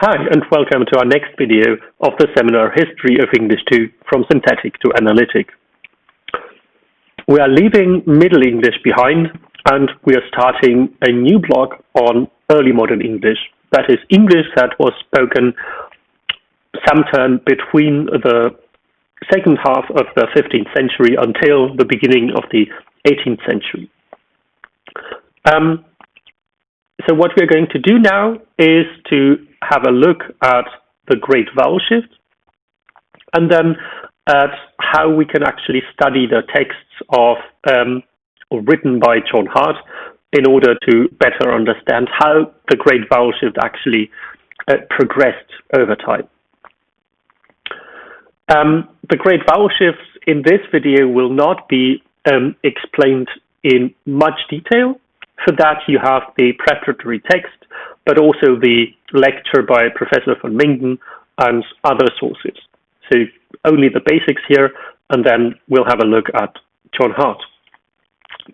Hi, and welcome to our next video of the seminar History of English 2 from Synthetic to Analytic. We are leaving Middle English behind and we are starting a new block on early modern English. That is English that was spoken sometime between the second half of the 15th century until the beginning of the 18th century. So what we're going to do now is to have a look at the Great Vowel Shift and then at how we can actually study the texts of or written by John Hart in order to better understand how the Great Vowel Shift actually progressed over time. The Great Vowel Shifts in this video will not be explained in much detail. For that, you have the preparatory text, but also the lecture by Professor von Minden and other sources. So only the basics here, and then we'll have a look at John Hart.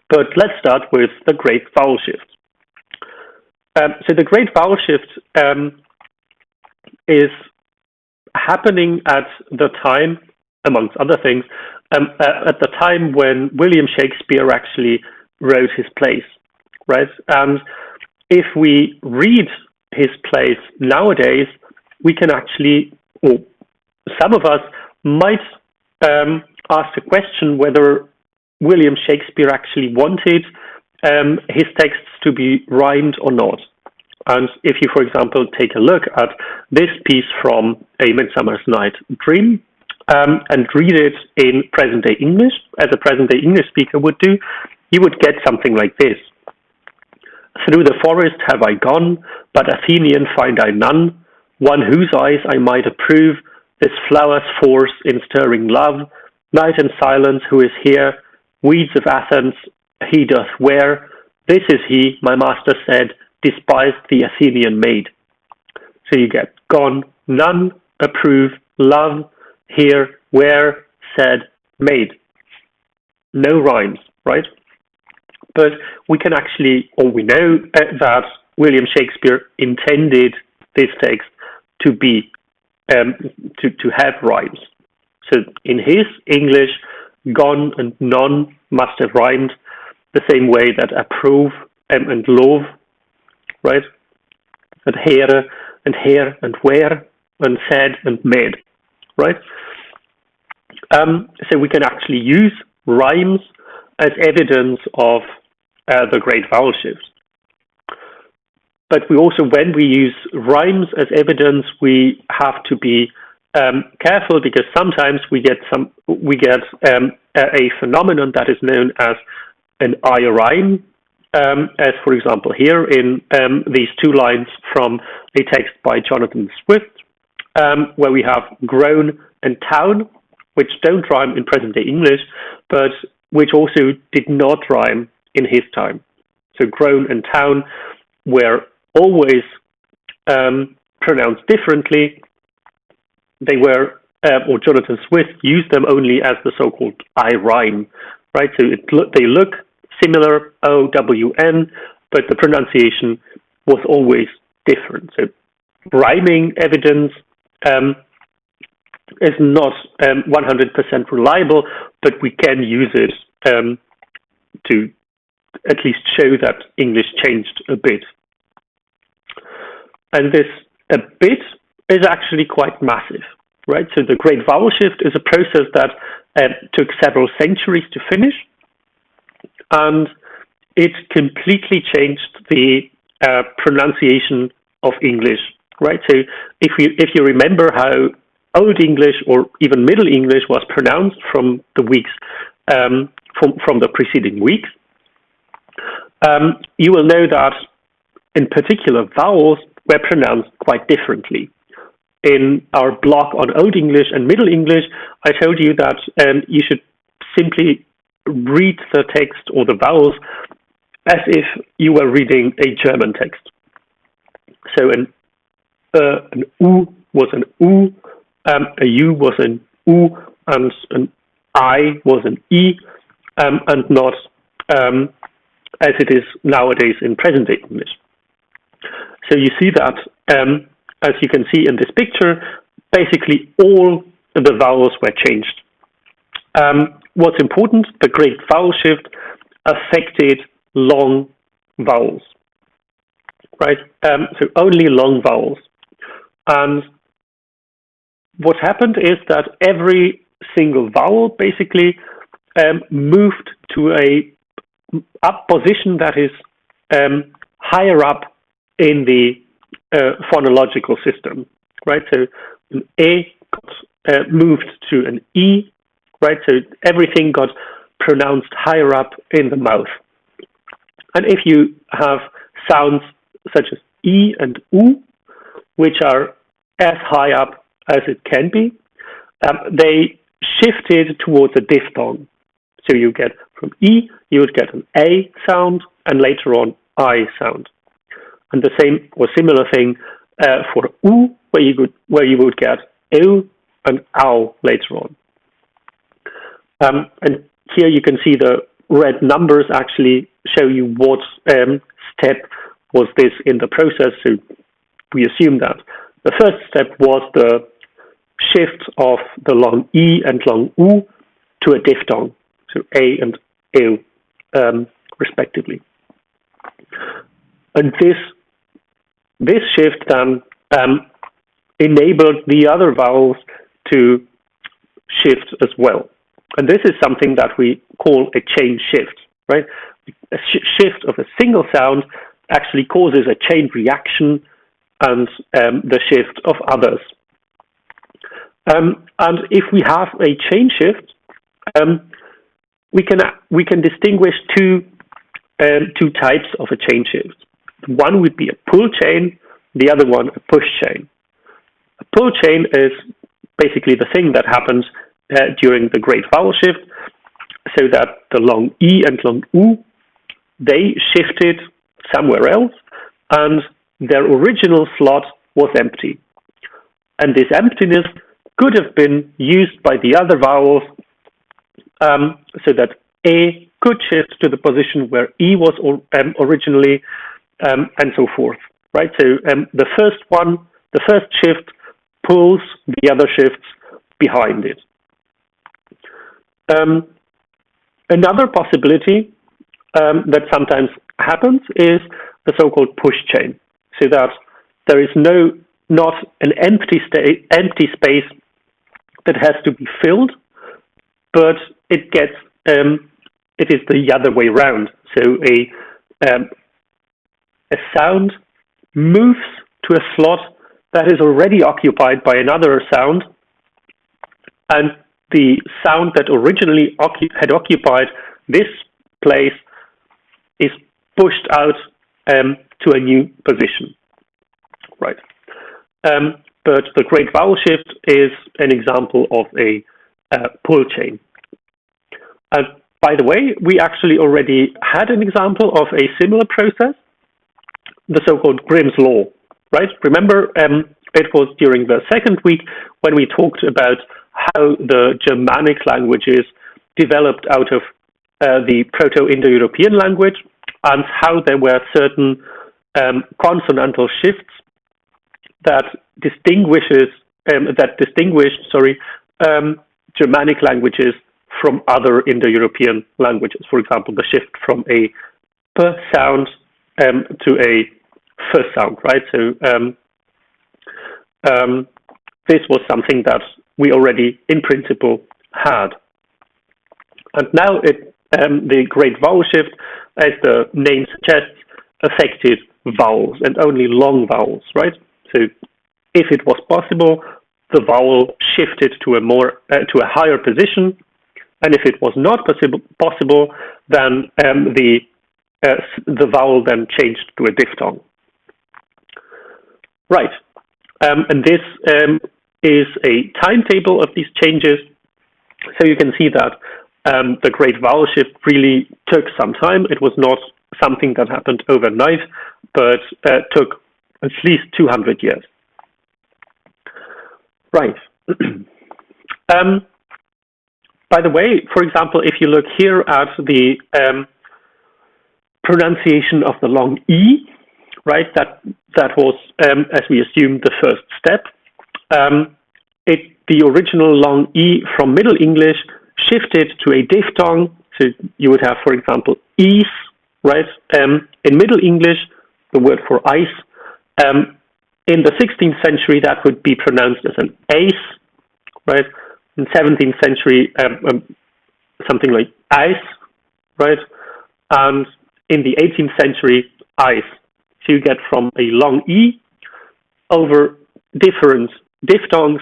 But let's start with the Great Vowel Shift. So the Great Vowel Shift is happening at the time, amongst other things, at the time when William Shakespeare actually wrote his plays. Right, and if we read his plays nowadays, we can actually, or some of us might ask the question whether William Shakespeare actually wanted his texts to be rhymed or not. And if you, for example, take a look at this piece from A Midsummer's Night Dream and read it in present-day English, as a present-day English speaker would do, you would get something like this. Through the forest have I gone, but Athenian find I none, one whose eyes I might approve, this flower's force in stirring love, night and silence who is here, weeds of Athens he doth wear, this is he, my master said, despised the Athenian maid. So you get gone, none, approve, love, here, wear, said, maid. No rhymes, right? But we can actually, or we know that William Shakespeare intended this text to be, to have rhymes. So in his English, gone and none must have rhymed the same way that approve and love, right? And here and where and said and made, right? So we can actually use rhymes as evidence of the Great Vowel Shift. But we also, when we use rhymes as evidence, we have to be careful because sometimes we get a phenomenon that is known as an Ayah Rhyme, as for example here in these two lines from a text by Jonathan Swift, where we have grown and town, which don't rhyme in present-day English, but which also did not rhyme in his time. So grown and town were always pronounced differently. They were, or Jonathan Swift used them only as the so-called I rhyme, right? So they look similar, O-W-N, but the pronunciation was always different. So rhyming evidence is not 100% reliable, but we can use it to at least show that English changed a bit. And this a bit is actually quite massive, right? So the Great Vowel Shift is a process that took several centuries to finish, and it completely changed the pronunciation of English, right? So if you remember how Old English or even Middle English was pronounced from the weeks from the preceding weeks, you will know that in particular vowels were pronounced quite differently. In our block on Old English and Middle English, I told you that you should simply read the text or the vowels as if you were reading a German text. So an U was an U, a U was an U, and an I was an E, and not as it is nowadays in present-day English. So you see that as you can see in this picture, basically all the vowels were changed. What's important, the Great Vowel Shift affected long vowels, right? So only long vowels. And what happened is that every single vowel basically moved to a position that is higher up in the phonological system, right? So an A got moved to an E, right? So everything got pronounced higher up in the mouth. And if you have sounds such as E and U, which are as high up as it can be, they shifted towards a diphthong. So you get from E, you would get an A sound, and later on I sound. And the same or similar thing for U, where you would get ew and ow later on. And here you can see the red numbers actually show you what step was this in the process. So we assume that the first step was the shift of the long E and long U to a diphthong, so A and ew, respectively. And this shift then enabled the other vowels to shift as well. And this is something that we call a chain shift, right? A shift of a single sound actually causes a chain reaction and the shift of others. And if we have a chain shift, we can distinguish two types of a chain shift. One would be a pull chain, the other one a push chain. A pull chain is basically the thing that happens during the Great Vowel Shift, so that the long E and long U, they shifted somewhere else, and their original slot was empty. And this emptiness could have been used by the other vowels so that A could shift to the position where E was originally, and so forth, right? So the first shift pulls the other shifts behind it. Another possibility that sometimes happens is the so-called push chain, so that there is not an empty space that has to be filled, but it is the other way around. So a sound moves to a slot that is already occupied by another sound, and the sound that originally had occupied this place is pushed out to a new position, right? But the Great Vowel Shift is an example of a pull chain. By the way, we actually already had an example of a similar process, the so-called Grimm's Law, right? Remember, it was during the second week when we talked about how the Germanic languages developed out of the Proto-Indo-European language, and how there were certain consonantal shifts that distinguished Germanic languages from other Indo-European languages. For example, the shift from a p sound to a f sound, right? So this was something that we already, in principle, had. And now the Great Vowel Shift, as the name suggests, affected vowels, and only long vowels, right? So if it was possible, the vowel shifted to a higher position, and if it was not possible, then the vowel then changed to a diphthong. Right, and this is a timetable of these changes. So you can see that the Great Vowel Shift really took some time. It was not something that happened overnight, but took at least 200 years. Right. By the way, for example, if you look here at the pronunciation of the long E, right? That was, as we assume, the first step. The original long E from Middle English shifted to a diphthong. So you would have, for example, ease, right? In Middle English, the word for ice. In the 16th century, that would be pronounced as an ace, right? In 17th century, something like ice, right? And in the 18th century, ice. So you get from a long E over different diphthongs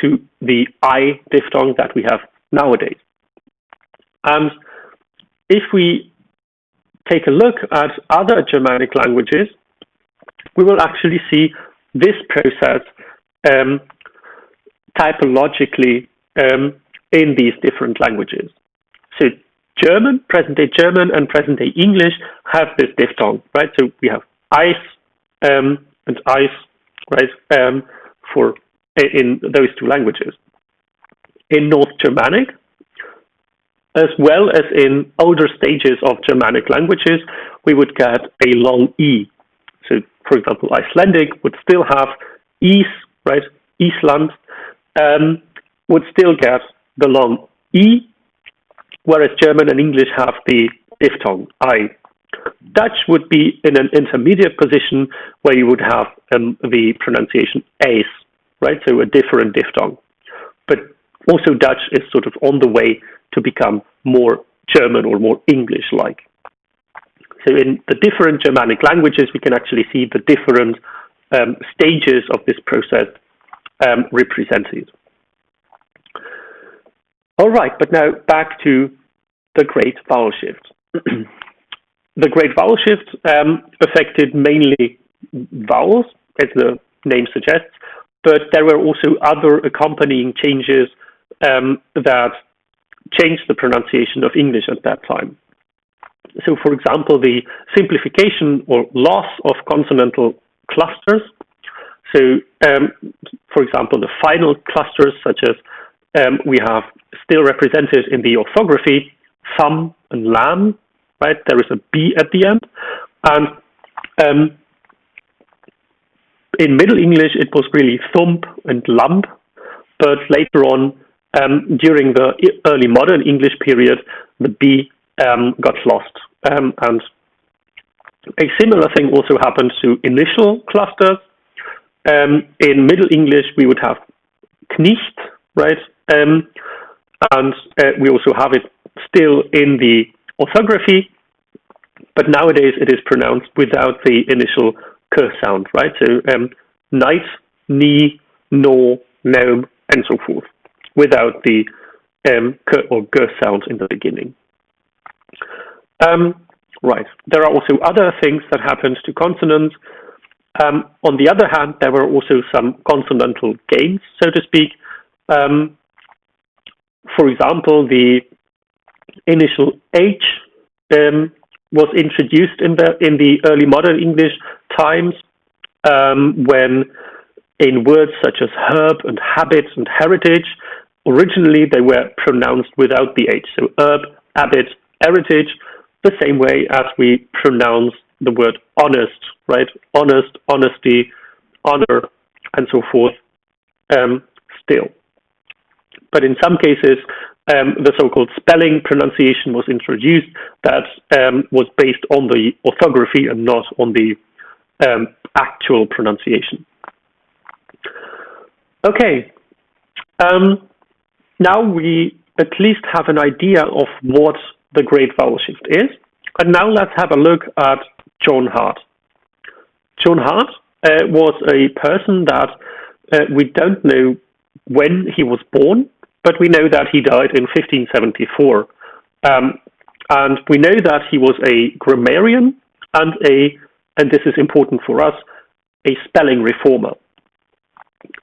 to the I diphthong that we have nowadays. And if we take a look at other Germanic languages, we will actually see this process typologically in these different languages. So German, present-day German and present-day English have this diphthong, right? So we have ice and ice, right, in those two languages. In North Germanic, as well as in older stages of Germanic languages, we would get a long E. So, for example, Icelandic would still have is, right? Island would still get the long E, whereas German and English have the diphthong I. Dutch would be in an intermediate position where you would have the pronunciation ace, right? So a different diphthong. But also Dutch is sort of on the way to become more German or more English-like. So in the different Germanic languages, we can actually see the different stages of this process represented. All right, but now back to the Great Vowel Shift. The Great Vowel Shift affected mainly vowels, as the name suggests, but there were also other accompanying changes that changed the pronunciation of English at that time. So, for example, the simplification or loss of consonantal clusters. So, for example, the final clusters, such as we have still represented in the orthography, thumb and lamb, right? There is a B at the end. And in Middle English, it was really thump and lump, but later on, during the early modern English period, the B got lost. And a similar thing also happened to initial clusters. In Middle English, we would have knicht, right? And we also have it still in the orthography, but nowadays it is pronounced without the initial k sound, right? So night, knee, no, gnome, and so forth, without the k or g sound in the beginning. Right. There are also other things that happened to consonants. On the other hand, there were also some consonantal gains, so to speak. For example, the initial H was introduced in the early modern English times when in words such as herb and habit and heritage, originally they were pronounced without the H. So herb, habit, heritage, the same way as we pronounce the word honest, right? Honest, honesty, honor, and so forth still. But in some cases, the so-called spelling pronunciation was introduced that was based on the orthography and not on the actual pronunciation. Okay, now we at least have an idea of what the Great Vowel Shift is. And now let's have a look at John Hart. John Hart was a person that we don't know when he was born, but we know that he died in 1574. And we know that he was a grammarian and this is important for us, a spelling reformer.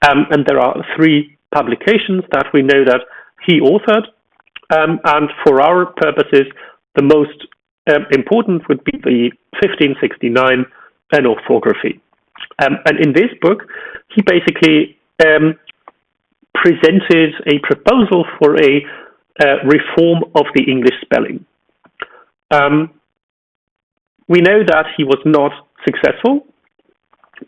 And there are 3 publications that we know that he authored. And for our purposes, the most important would be the 1569 An Orthography. And in this book, he basically presented a proposal for a reform of the English spelling. We know that he was not successful,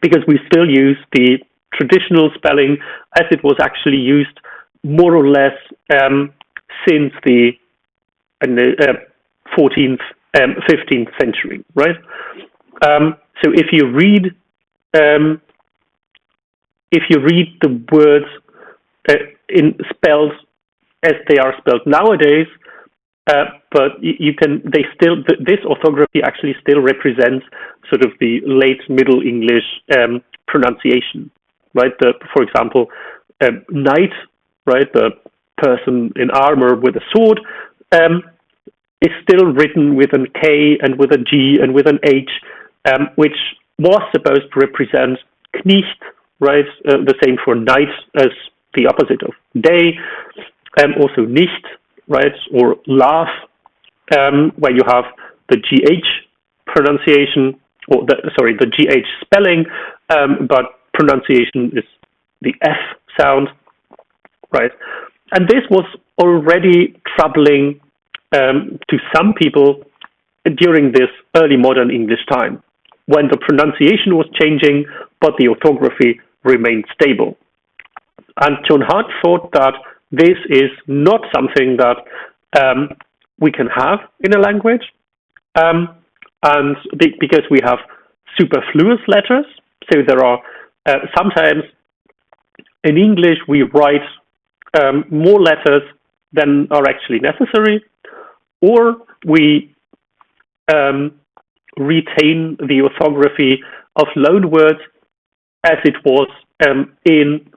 because we still use the traditional spelling as it was actually used more or less since the 14th, 15th century, right? So if you read the words in spelled as they are spelled nowadays, but this orthography actually still represents sort of the late Middle English pronunciation, right? For example, knight, right, the person in armor with a sword, is still written with an K and with a G and with an H, which was supposed to represent Knecht, right? The same for night as the opposite of day. Also nicht, right? Or laugh, where you have the GH pronunciation, or the GH spelling, but pronunciation is the F sound, right? And this was already troubling to some people during this early modern English time, when the pronunciation was changing, but the orthography remained stable. And John Hart thought that this is not something that we can have in a language, and because we have superfluous letters, so there are sometimes in English we write more letters than are actually necessary, or we retain the orthography of loan words as it was in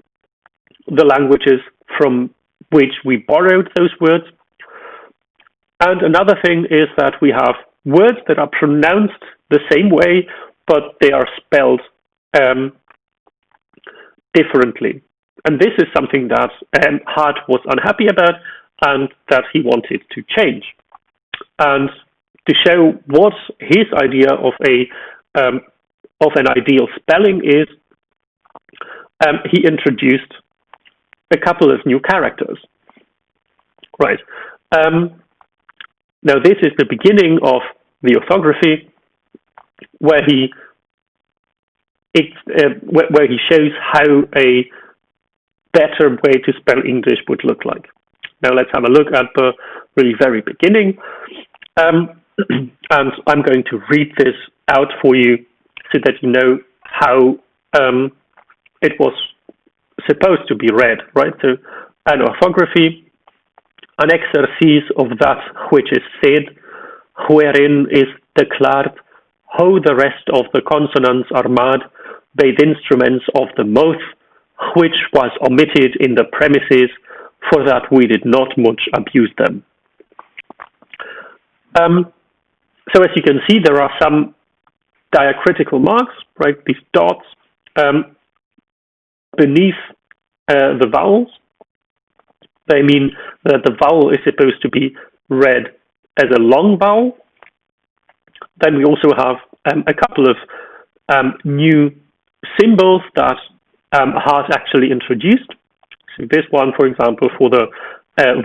the languages from which we borrowed those words. And another thing is that we have words that are pronounced the same way, but they are spelled differently. And this is something that Hart was unhappy about and that he wanted to change. And to show what his idea of an ideal spelling is, he introduced a couple of new characters. Right. Now this is the beginning of the orthography, where he shows how a better way to spell English would look like. Now let's have a look at the really very beginning. And I'm going to read this out for you so that you know how it was supposed to be read, right? So an orthography, an exercise of that which is said, wherein is declared how the rest of the consonants are made by the instruments of the mouth, which was omitted in the premises, for that we did not much abuse them. So as you can see, there are some diacritical marks, right? These dots beneath the vowels. They mean that the vowel is supposed to be read as a long vowel. Then we also have a couple of new symbols that Hart actually introduced. So this one, for example, for the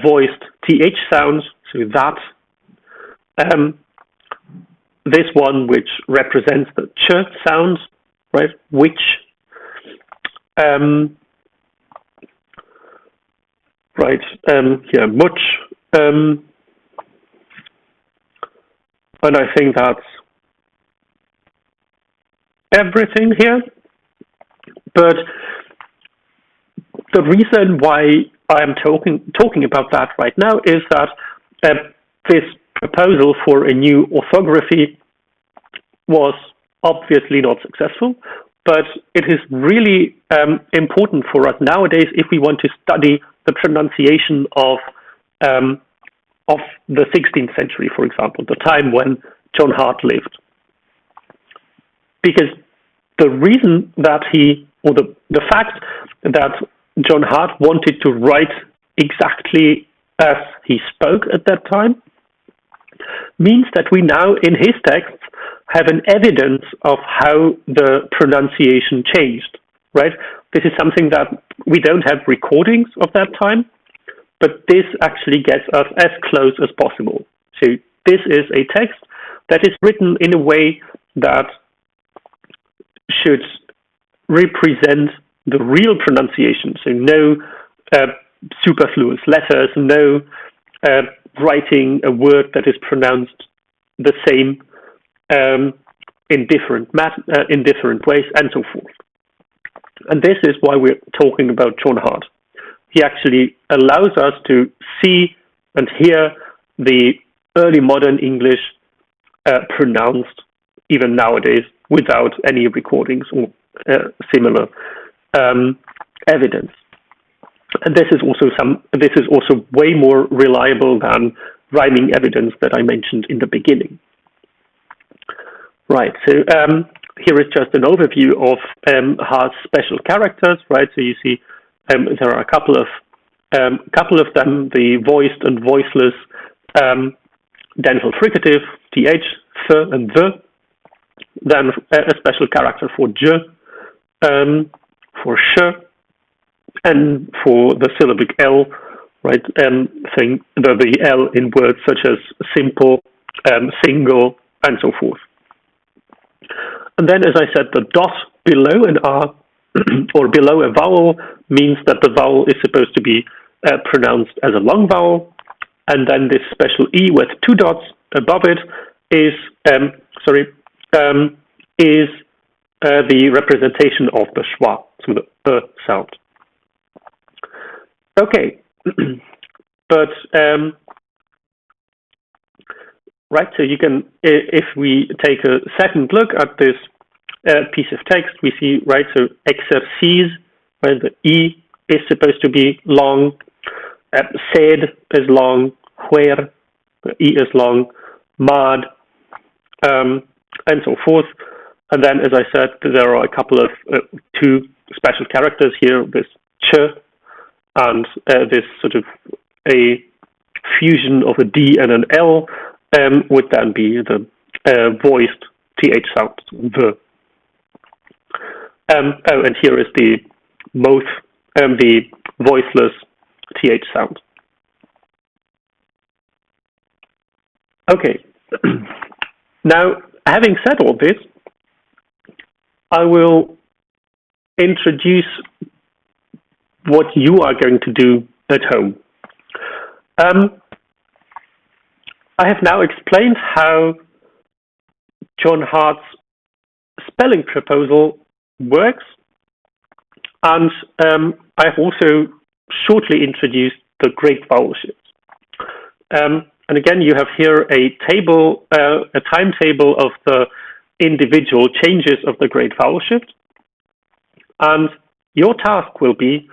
voiced TH sounds, so that. This one, which represents the ch sounds, right? Which. Here, much. And I think that's everything here. But the reason why I'm talking about that right now is that this proposal for a new orthography was obviously not successful, but it is really important for us nowadays if we want to study the pronunciation of the 16th century, for example, the time when John Hart lived. Because the reason that the fact that John Hart wanted to write exactly as he spoke at that time means that we now, in his texts, have an evidence of how the pronunciation changed, right? This is something that we don't have recordings of that time, but this actually gets us as close as possible. So this is a text that is written in a way that should represent the real pronunciation. So no superfluous letters, no writing a word that is pronounced the same in different ways, and so forth. And this is why we're talking about John Hart. He actually allows us to see and hear the early modern English pronounced even nowadays without any recordings or similar evidence. And this is also way more reliable than rhyming evidence that I mentioned in the beginning. Right. So here is just an overview of Hart's special characters. Right. So you see there are a couple of them: the voiced and voiceless dental fricative, th, th, and the. Then a special character for j, for sh, and for the syllabic l, right? The l in words such as simple, single, and so forth. And then, as I said, the dot below an r or below a vowel means that the vowel is supposed to be pronounced as a long vowel, and then this special e with two dots above it is the representation of the schwa, so the sound. Okay, but right. So you can, if we take a second look at this piece of text, we see, right. So exercise, right, the e is supposed to be long. Sed is long. Where, the e is long. Mad, and so forth. And then, as I said, there are a couple of two special characters here, this ch and this sort of a fusion of a D and an L would then be the voiced TH sound, the. And here is the voiceless TH sound. Okay. Now, having said all this, I will introduce what you are going to do at home. I have now explained how John Hart's spelling proposal works, and I've also shortly introduced the Great Vowel Shift. And again, you have here a table, a timetable of the individual changes of the Great Vowel Shift. And your task will be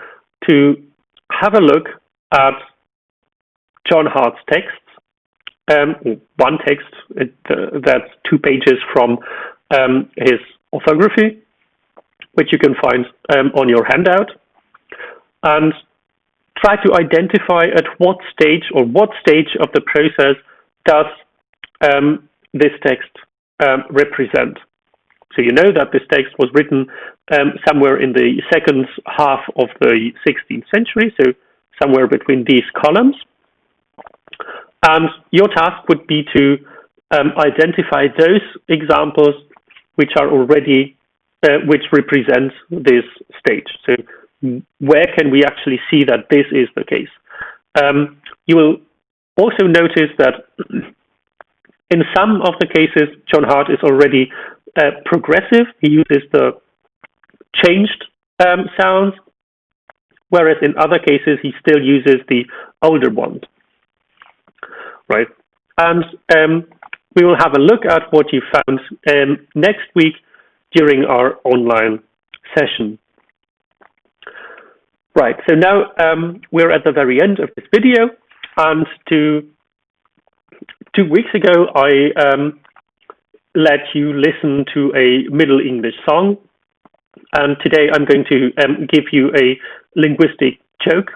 to have a look at John Hart's texts, one text, that's 2 pages from his orthography, which you can find on your handout, and try to identify at what stage of the process does this text represent. So you know that this text was written somewhere in the second half of the 16th century, so somewhere between these columns. And your task would be to identify those examples which are already, which represent this stage. So where can we actually see that this is the case? You will also notice that in some of the cases, John Hart is already progressive. He uses the changed sounds, whereas in other cases, he still uses the older ones. Right? And we will have a look at what you found next week during our online session. Right, so now we're at the very end of this video, and 2 weeks ago I let you listen to a Middle English song, and today I'm going to give you a linguistic joke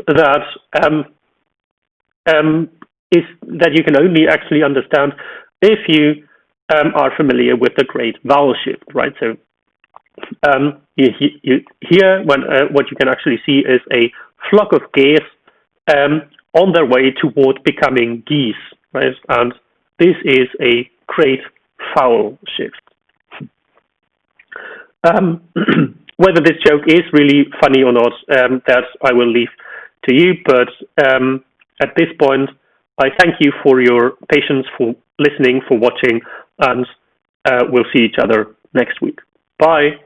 that is that you can only actually understand if you are familiar with the Great Vowel Shift, right? So here, what you can actually see is a flock of geese on their way toward becoming geese, right? And this is a Great Vowel Shift. Whether this joke is really funny or not, that I will leave to you. But at this point, I thank you for your patience, for listening, for watching, and we'll see each other next week. Bye.